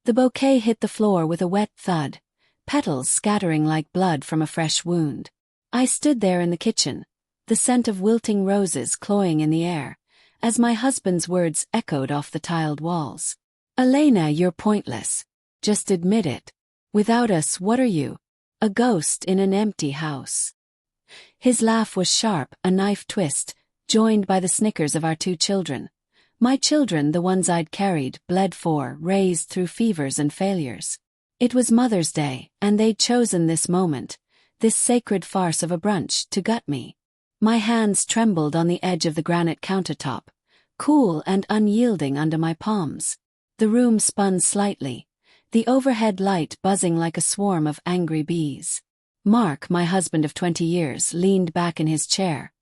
The bouquet hit the floor with a wet thud, petals scattering like blood from a fresh wound. I stood there in the kitchen, the scent of wilting roses cloying in the air, as my husband's words echoed off the tiled walls. "Elena, you're pointless. Just admit it. Without us, what are you? A ghost in an empty house." His laugh was sharp, a knife twist, joined by the snickers of our 2 children. My children, the ones I'd carried, bled for, raised through fevers and failures. It was Mother's Day, and they'd chosen this moment, this sacred farce of a brunch, to gut me. My hands trembled on the edge of the granite countertop, cool and unyielding under my palms. The room spun slightly, the overhead light buzzing like a swarm of angry bees. Mark, my husband of 20 years, leaned back in his chair.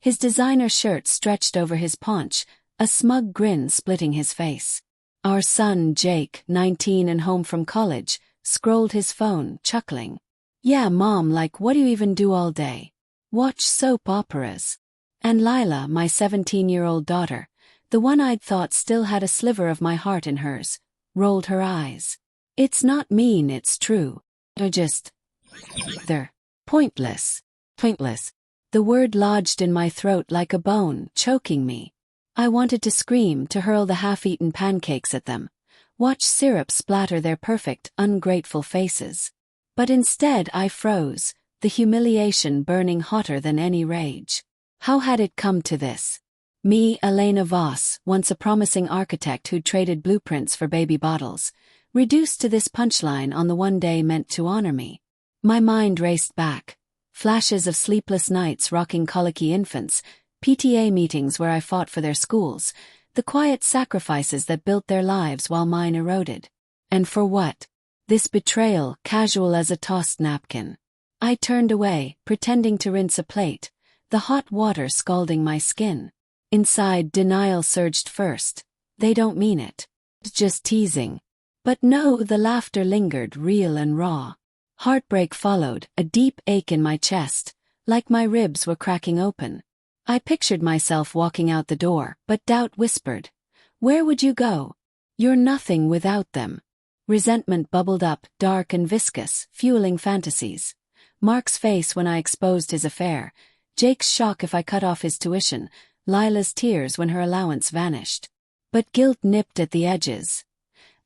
His designer shirt stretched over his paunch, a smug grin splitting his face. Our son, Jake, 19 and home from college, scrolled his phone, chuckling. "Yeah, Mom, like what do you even do all day? Watch soap operas." And Lila, my 17-year-old daughter, the one I'd thought still had a sliver of my heart in hers, rolled her eyes. "It's not mean, it's true. They're pointless. Pointless." The word lodged in my throat like a bone, choking me. I wanted to scream, to hurl the half-eaten pancakes at them, watch syrup splatter their perfect, ungrateful faces. But instead I froze, the humiliation burning hotter than any rage. How had it come to this? Me, Elena Voss, once a promising architect who'd traded blueprints for baby bottles, reduced to this punchline on the one day meant to honor me. My mind raced back. Flashes of sleepless nights rocking colicky infants, PTA meetings where I fought for their schools, the quiet sacrifices that built their lives while mine eroded. And for what? This betrayal, casual as a tossed napkin. I turned away, pretending to rinse a plate, the hot water scalding my skin. Inside, denial surged first. They don't mean it. Just teasing. But no, the laughter lingered, real and raw. Heartbreak followed, a deep ache in my chest, like my ribs were cracking open. I pictured myself walking out the door, but doubt whispered, "Where would you go? You're nothing without them." Resentment bubbled up, dark and viscous, fueling fantasies. Mark's face when I exposed his affair, Jake's shock if I cut off his tuition, Lila's tears when her allowance vanished. But guilt nipped at the edges.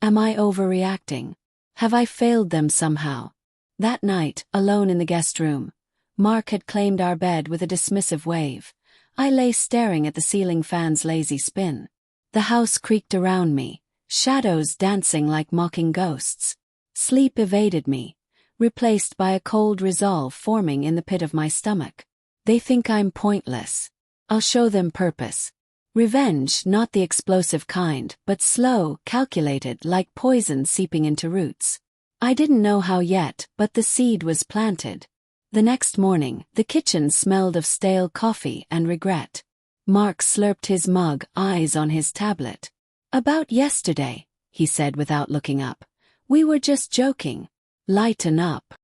Am I overreacting? Have I failed them somehow? That night, alone in the guest room, Mark had claimed our bed with a dismissive wave. I lay staring at the ceiling fan's lazy spin. The house creaked around me, shadows dancing like mocking ghosts. Sleep evaded me, replaced by a cold resolve forming in the pit of my stomach. They think I'm pointless. I'll show them purpose. Revenge, not the explosive kind, but slow, calculated, like poison seeping into roots. I didn't know how yet, but the seed was planted. The next morning, the kitchen smelled of stale coffee and regret. Mark slurped his mug, eyes on his tablet. "About yesterday," he said without looking up. "We were just joking. Lighten up."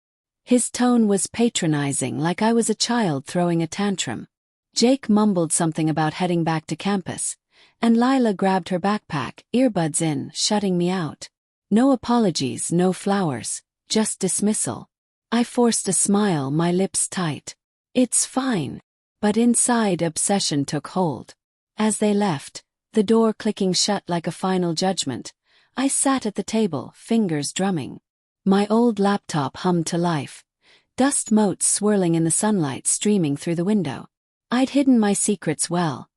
His tone was patronizing, like I was a child throwing a tantrum. Jake mumbled something about heading back to campus, and Lila grabbed her backpack, earbuds in, shutting me out. No apologies, no flowers, just dismissal. I forced a smile, my lips tight. "It's fine." But inside, obsession took hold. As they left, the door clicking shut like a final judgment, I sat at the table, fingers drumming. My old laptop hummed to life, dust motes swirling in the sunlight streaming through the window. I'd hidden my secrets well.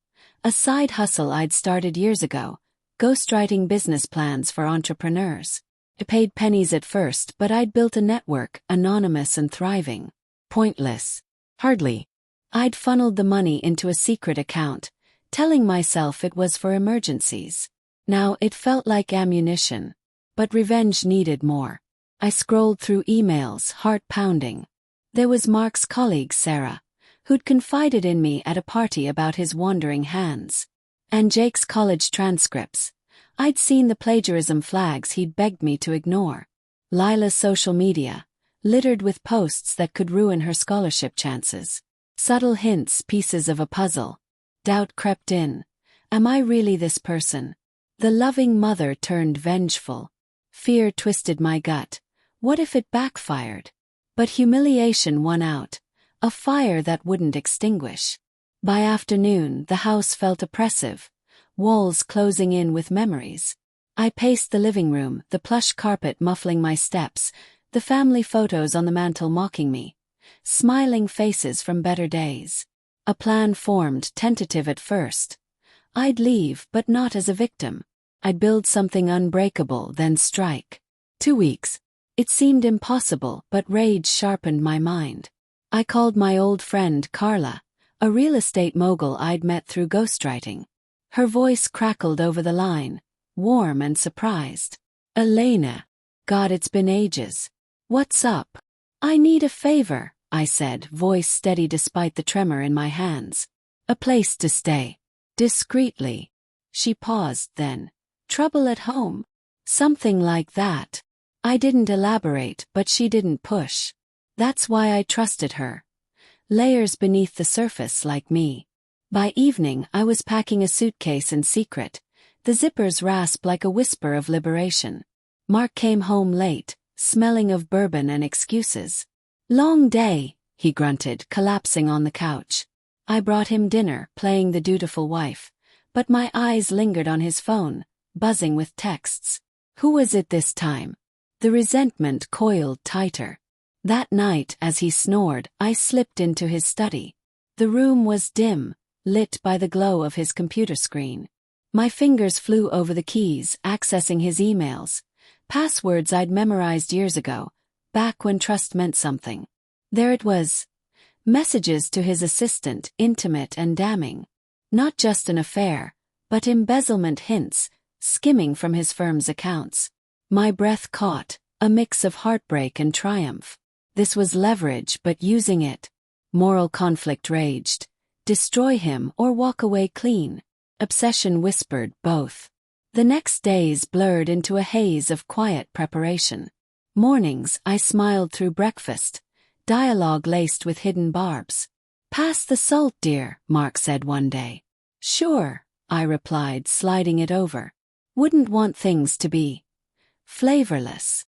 A side hustle I'd started years ago, ghostwriting business plans for entrepreneurs. It paid pennies at first, but I'd built a network, anonymous and thriving. Pointless? Hardly. I'd funneled the money into a secret account, telling myself it was for emergencies. Now it felt like ammunition. But revenge needed more. I scrolled through emails, heart pounding. There was Mark's colleague Sarah, who'd confided in me at a party about his wandering hands. And Jake's college transcripts. I'd seen the plagiarism flags he'd begged me to ignore. Lila's social media, littered with posts that could ruin her scholarship chances. Subtle hints, pieces of a puzzle. Doubt crept in. Am I really this person? The loving mother turned vengeful. Fear twisted my gut. What if it backfired? But humiliation won out, a fire that wouldn't extinguish. By afternoon, the house felt oppressive, walls closing in with memories. I paced the living room, the plush carpet muffling my steps, the family photos on the mantel mocking me. Smiling faces from better days. A plan formed, tentative at first. I'd leave, but not as a victim. I'd build something unbreakable, then strike. 2 weeks. It seemed impossible, but rage sharpened my mind. I called my old friend Carla, a real estate mogul I'd met through ghostwriting. Her voice crackled over the line, warm and surprised. "Elena. God, it's been ages. What's up?" "I need a favor," I said, voice steady despite the tremor in my hands. "A place to stay." Discreetly. She paused then. "Trouble at home?" "Something like that." I didn't elaborate, but she didn't push. That's why I trusted her. Layers beneath the surface, like me. By evening, I was packing a suitcase in secret. The zippers rasped like a whisper of liberation. Mark came home late, smelling of bourbon and excuses. "Long day," he grunted, collapsing on the couch. I brought him dinner, playing the dutiful wife, but my eyes lingered on his phone, buzzing with texts. Who was it this time? The resentment coiled tighter. That night, as he snored, I slipped into his study. The room was dim, lit by the glow of his computer screen. My fingers flew over the keys, accessing his emails. Passwords I'd memorized years ago, back when trust meant something. There it was. Messages to his assistant, intimate and damning. Not just an affair, but embezzlement hints, skimming from his firm's accounts. My breath caught, a mix of heartbreak and triumph. This was leverage, but using it. Moral conflict raged. Destroy him or walk away clean. Obsession whispered both. The next days blurred into a haze of quiet preparation. Mornings, I smiled through breakfast, dialogue laced with hidden barbs. "Pass the salt, dear," Mark said one day. "Sure," I replied, sliding it over. Wouldn't want things to be flavorless.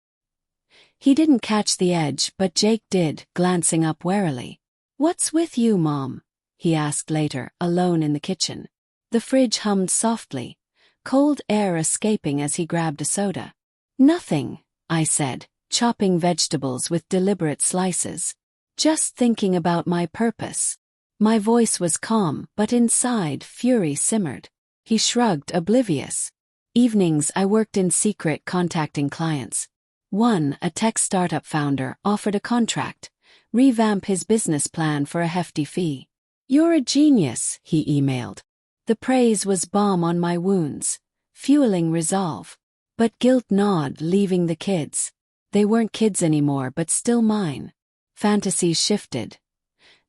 He didn't catch the edge, but Jake did, glancing up warily. "What's with you, Mom?" he asked later, alone in the kitchen. The fridge hummed softly, cold air escaping as he grabbed a soda. "Nothing," I said, chopping vegetables with deliberate slices. "Just thinking about my purpose." My voice was calm, but inside, fury simmered. He shrugged, oblivious. Evenings, I worked in secret, contacting clients. One, a tech startup founder, offered a contract, revamp his business plan for a hefty fee. "You're a genius," he emailed. The praise was balm on my wounds, fueling resolve. But guilt gnawed, leaving the kids. They weren't kids anymore, but still mine. Fantasies shifted.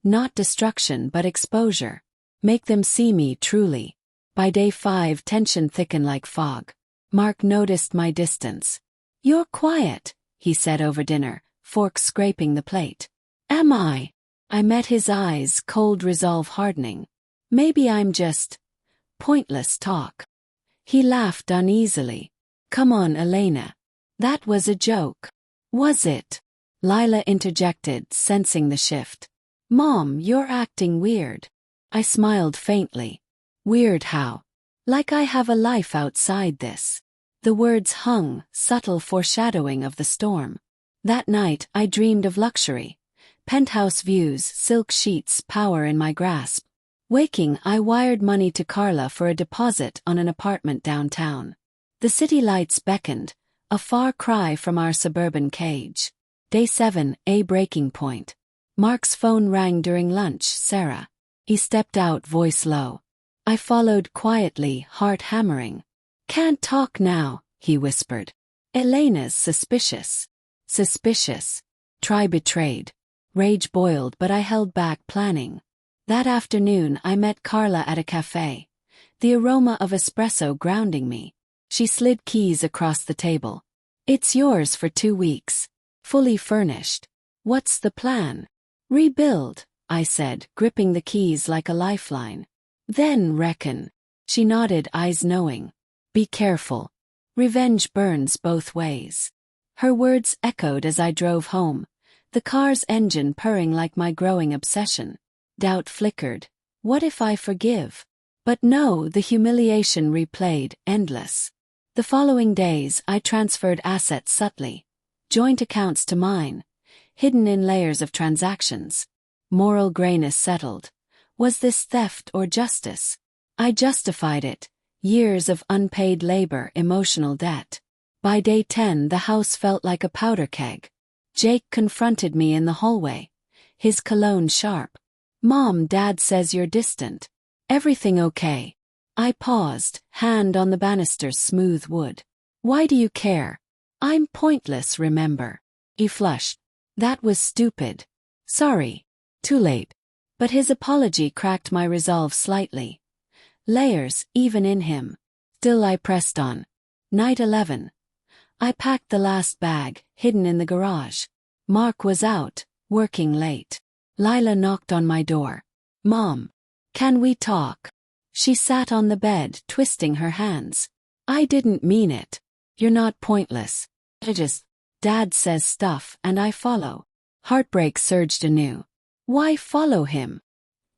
Not destruction, but exposure. Make them see me truly. By day 5, tension thickened like fog. Mark noticed my distance. "You're quiet," he said over dinner, fork scraping the plate. "Am I?" I met his eyes, cold resolve hardening. "Maybe I'm just pointless talk." He laughed uneasily. "Come on, Elena. That was a joke." "Was it?" Lila interjected, sensing the shift. "Mom, you're acting weird." I smiled faintly. "Weird how?" "Like I have a life outside this." The words hung, subtle foreshadowing of the storm. That night, I dreamed of luxury. Penthouse views, silk sheets, power in my grasp. Waking, I wired money to Carla for a deposit on an apartment downtown. The city lights beckoned, a far cry from our suburban cage. Day 7, a breaking point. Mark's phone rang during lunch, Sarah. He stepped out, voice low. I followed quietly, heart hammering. "Can't talk now," he whispered. "Elena's suspicious." Suspicious. Try betrayed. Rage boiled, but I held back, planning. That afternoon, I met Carla at a cafe. The aroma of espresso grounding me. She slid keys across the table. "It's yours for 2 weeks. Fully furnished." "What's the plan?" "Rebuild," I said, gripping the keys like a lifeline. "Then reckon." She nodded, eyes knowing. "Be careful." Revenge burns both ways. Her words echoed as I drove home, the car's engine purring like my growing obsession. Doubt flickered. What if I forgive? But no, the humiliation replayed, endless. The following days I transferred assets subtly. Joint accounts to mine, hidden in layers of transactions. Moral grayness settled. Was this theft or justice? I justified it. Years of unpaid labor, emotional debt. By day 10 the house felt like a powder keg. Jake confronted me in the hallway, his cologne sharp. "Mom, Dad says you're distant. Everything okay?" I paused, hand on the banister's smooth wood. "Why do you care? I'm pointless, remember?" He flushed. "That was stupid. Sorry. Too late." But his apology cracked my resolve slightly. Layers, even in him. Still I pressed on. Night 11. I packed the last bag, hidden in the garage. Mark was out, working late. Lila knocked on my door. "Mom, can we talk?" She sat on the bed, twisting her hands. "I didn't mean it. You're not pointless. Dad says stuff and I follow." Heartbreak surged anew. Why follow him?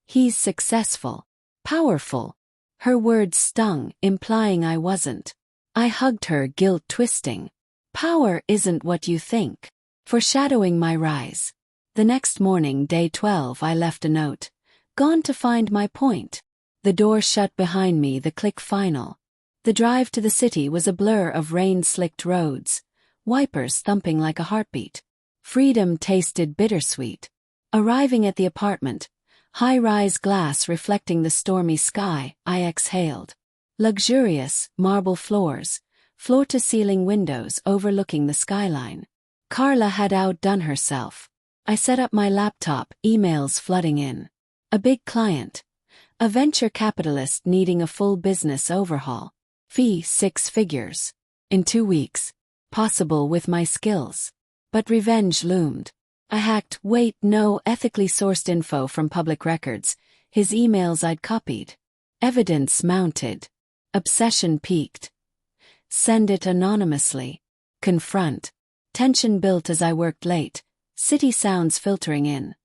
He's successful. Powerful. Her words stung, implying I wasn't. I hugged her, guilt twisting. Power isn't what you think. Foreshadowing my rise. The next morning, day 12, I left a note. Gone to find my point. The door shut behind me, the click final. The drive to the city was a blur of rain-slicked roads, wipers thumping like a heartbeat. Freedom tasted bittersweet. Arriving at the apartment, high-rise glass reflecting the stormy sky, I exhaled. Luxurious, marble floors, floor-to-ceiling windows overlooking the skyline. Carla had outdone herself. I set up my laptop, emails flooding in. A big client. A venture capitalist needing a full business overhaul. Fee 6 figures. In 2 weeks. Possible with my skills. But revenge loomed. I hacked, ethically sourced info from public records, his emails I'd copied. Evidence mounted. Obsession peaked. Send it anonymously. Confront. Tension built as I worked late, city sounds filtering in.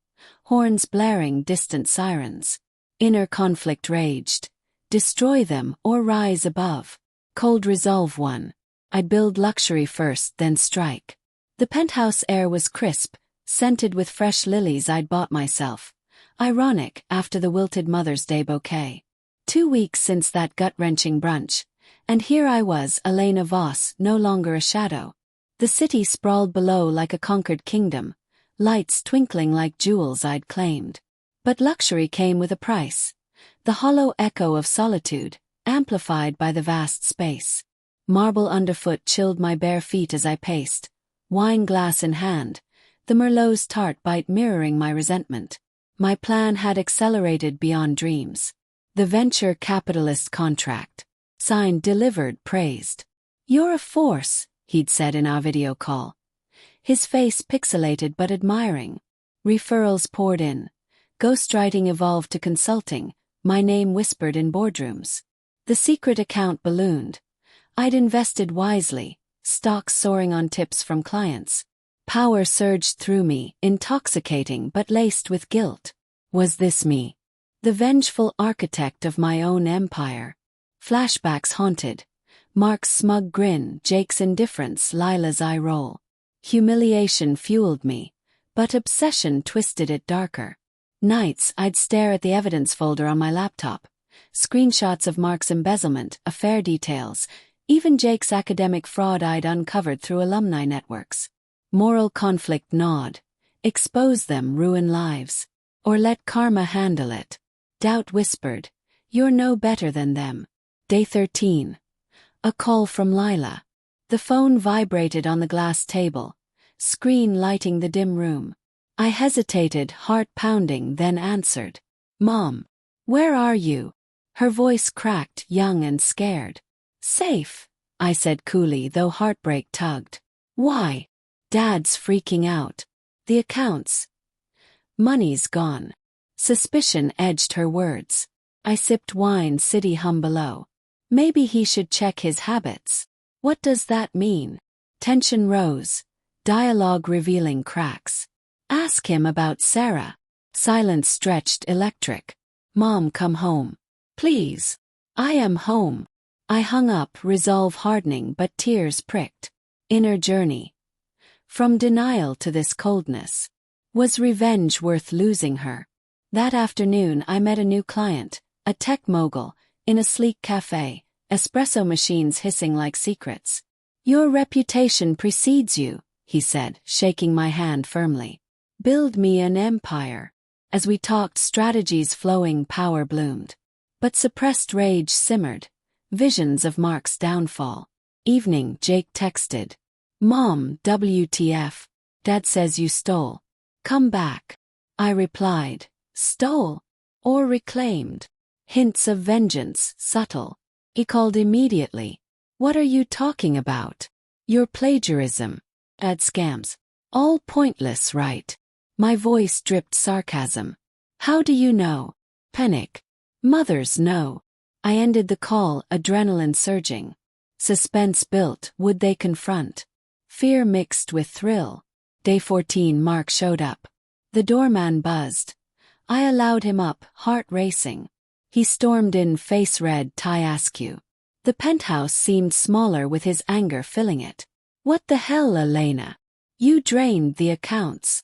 Horns blaring, distant sirens. Inner conflict raged. Destroy them or rise above. Cold resolve won. I'd build luxury first, then strike. The penthouse air was crisp, scented with fresh lilies I'd bought myself. Ironic, after the wilted Mother's Day bouquet. 2 weeks since that gut-wrenching brunch. And here I was, Elena Voss, no longer a shadow. The city sprawled below like a conquered kingdom, lights twinkling like jewels I'd claimed. But luxury came with a price. The hollow echo of solitude, amplified by the vast space. Marble underfoot chilled my bare feet as I paced, wine glass in hand, the Merlot's tart bite mirroring my resentment. My plan had accelerated beyond dreams. The venture capitalist contract. Signed, delivered, praised. "You're a force," he'd said in our video call. His face pixelated but admiring. Referrals poured in. Ghostwriting evolved to consulting, my name whispered in boardrooms. The secret account ballooned. I'd invested wisely, stocks soaring on tips from clients. Power surged through me, intoxicating but laced with guilt. Was this me? The vengeful architect of my own empire. Flashbacks haunted. Mark's smug grin, Jake's indifference, Lila's eye roll. Humiliation fueled me, but obsession twisted it darker. Nights, I'd stare at the evidence folder on my laptop. Screenshots of Mark's embezzlement, affair details, even Jake's academic fraud I'd uncovered through alumni networks. Moral conflict gnawed. Expose them, ruin lives. Or let karma handle it. Doubt whispered, "You're no better than them." Day 13. A call from Lila. The phone vibrated on the glass table, screen lighting the dim room. I hesitated, heart pounding, then answered. "Mom, where are you?" Her voice cracked, young and scared. "Safe," I said coolly, though heartbreak tugged. "Why?" "Dad's freaking out. The accounts. Money's gone." Suspicion edged her words. I sipped wine, city hum below. Maybe he should check his habits. What does that mean? Tension rose. Dialogue revealing cracks. Ask him about Sarah. Silence stretched electric. Mom, come home. Please. I am home. I hung up, resolve hardening, but tears pricked. Inner journey. From denial to this coldness. Was revenge worth losing her? That afternoon I met a new client, a tech mogul, in a sleek cafe, espresso machines hissing like secrets. Your reputation precedes you, he said, shaking my hand firmly. Build me an empire. As we talked, strategies flowing, power bloomed. But suppressed rage simmered. Visions of Mark's downfall. Evening, Jake texted. Mom, WTF. Dad says you stole. Come back. I replied. Stole? Or reclaimed? Hints of vengeance, subtle. He called immediately. What are you talking about? Your plagiarism. Ad scams. All pointless, right? My voice dripped sarcasm. How do you know? Panic. Mothers know. I ended the call, adrenaline surging. Suspense built, would they confront? Fear mixed with thrill. Day 14, Mark showed up. The doorman buzzed. I allowed him up, heart racing. He stormed in, face red, tie askew. The penthouse seemed smaller with his anger filling it. What the hell, Elena? You drained the accounts.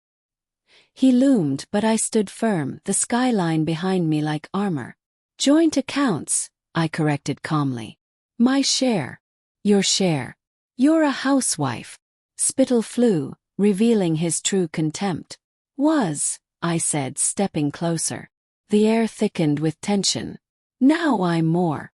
He loomed, but I stood firm, the skyline behind me like armor. Joint accounts, I corrected calmly. My share. Your share. You're a housewife. Spittle flew, revealing his true contempt. Was, I said, stepping closer. The air thickened with tension. Now I'm more.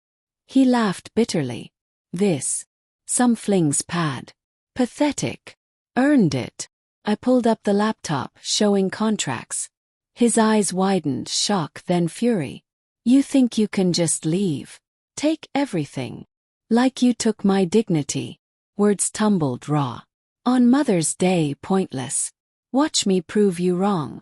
He laughed bitterly. This. Some flings pad. Pathetic. Earned it. I pulled up the laptop, showing contracts. His eyes widened, shock then fury. You think you can just leave? Take everything. Like you took my dignity. Words tumbled raw. On Mother's Day, pointless. Watch me prove you wrong.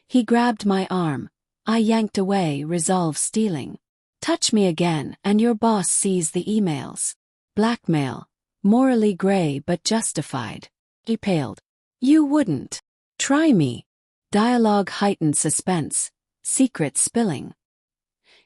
He grabbed my arm. I yanked away, resolve stealing. Touch me again, and your boss sees the emails. Blackmail. Morally gray but justified. He paled. You wouldn't. Try me. Dialogue heightened suspense. Secret spilling.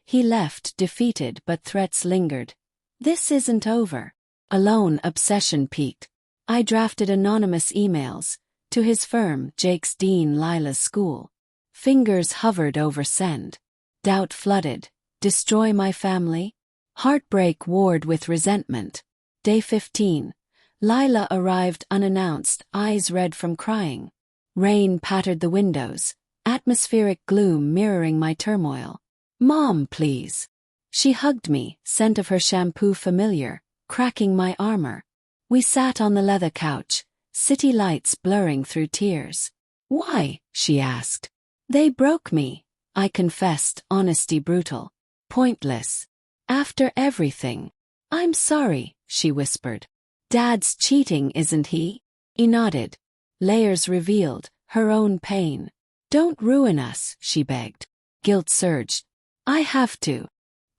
He left, defeated, but threats lingered. This isn't over. Alone, obsession peaked. I drafted anonymous emails. To his firm, Jake's dean, Lila's school. Fingers hovered over send. Doubt flooded. Destroy my family? Heartbreak warred with resentment. Day 15. Lila arrived unannounced, eyes red from crying. Rain pattered the windows. Atmospheric gloom mirroring my turmoil. Mom, please. She hugged me, scent of her shampoo familiar, cracking my armor. We sat on the leather couch, city lights blurring through tears. Why? She asked. They broke me, I confessed, honesty brutal. Pointless. After everything. I'm sorry, she whispered. Dad's cheating, isn't he? He nodded. Layers revealed, her own pain. Don't ruin us, she begged. Guilt surged. I have to.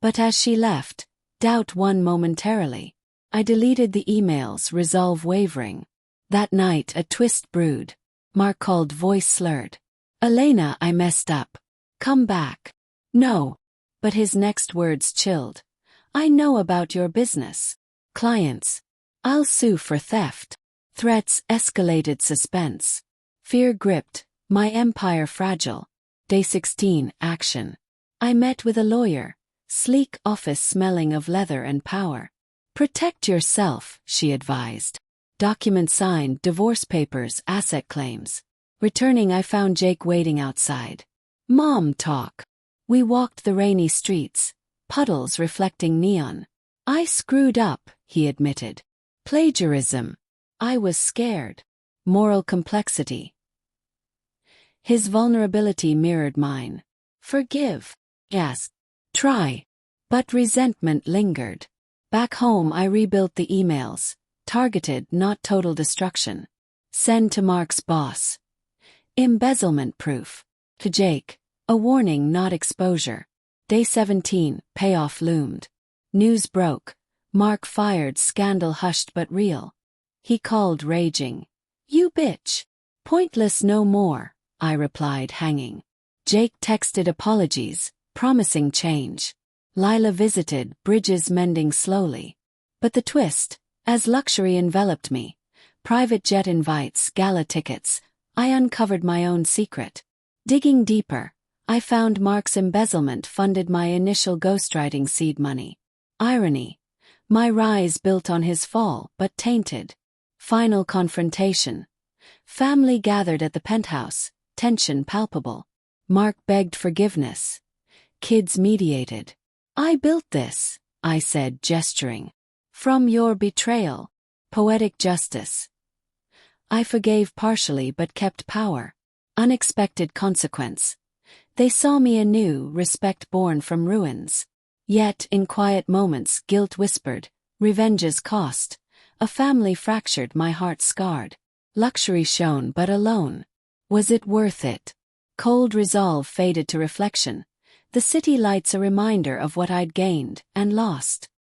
But as she left, doubt won momentarily. I deleted the emails, resolve wavering. That night a twist brewed. Mark called, voice slurred. Elena, I messed up. Come back. No. But his next words chilled. I know about your business. Clients. I'll sue for theft. Threats escalated suspense. Fear gripped, my empire fragile. Day 16, action. I met with a lawyer. Sleek office smelling of leather and power. Protect yourself, she advised. Document signed, divorce papers, asset claims. Returning, I found Jake waiting outside. Mom talk. We walked the rainy streets, puddles reflecting neon. I screwed up, he admitted. Plagiarism. I was scared. Moral complexity. His vulnerability mirrored mine. Forgive. Yes. Try. But resentment lingered. Back home I rebuilt the emails. Targeted, not total destruction. Send to Mark's boss. Embezzlement proof. To Jake. A warning, not exposure. Day 17, payoff loomed. News broke. Mark fired, scandal hushed but real. He called, raging. You bitch. Pointless no more, I replied, hanging. Jake texted apologies, promising change. Lila visited, bridges mending slowly. But the twist, as luxury enveloped me, private jet invites, gala tickets, I uncovered my own secret. Digging deeper, I found Mark's embezzlement funded my initial ghostwriting seed money. Irony. My rise built on his fall, but tainted. Final confrontation. Family gathered at the penthouse, tension palpable. Mark begged forgiveness. Kids mediated. I built this, I said, gesturing. From your betrayal. Poetic justice. I forgave partially but kept power. Unexpected consequence. They saw me anew, respect born from ruins. Yet, in quiet moments, guilt whispered, revenge's cost. A family fractured, my heart scarred. Luxury shone, but alone. Was it worth it? Cold resolve faded to reflection. The city lights a reminder of what I'd gained and lost.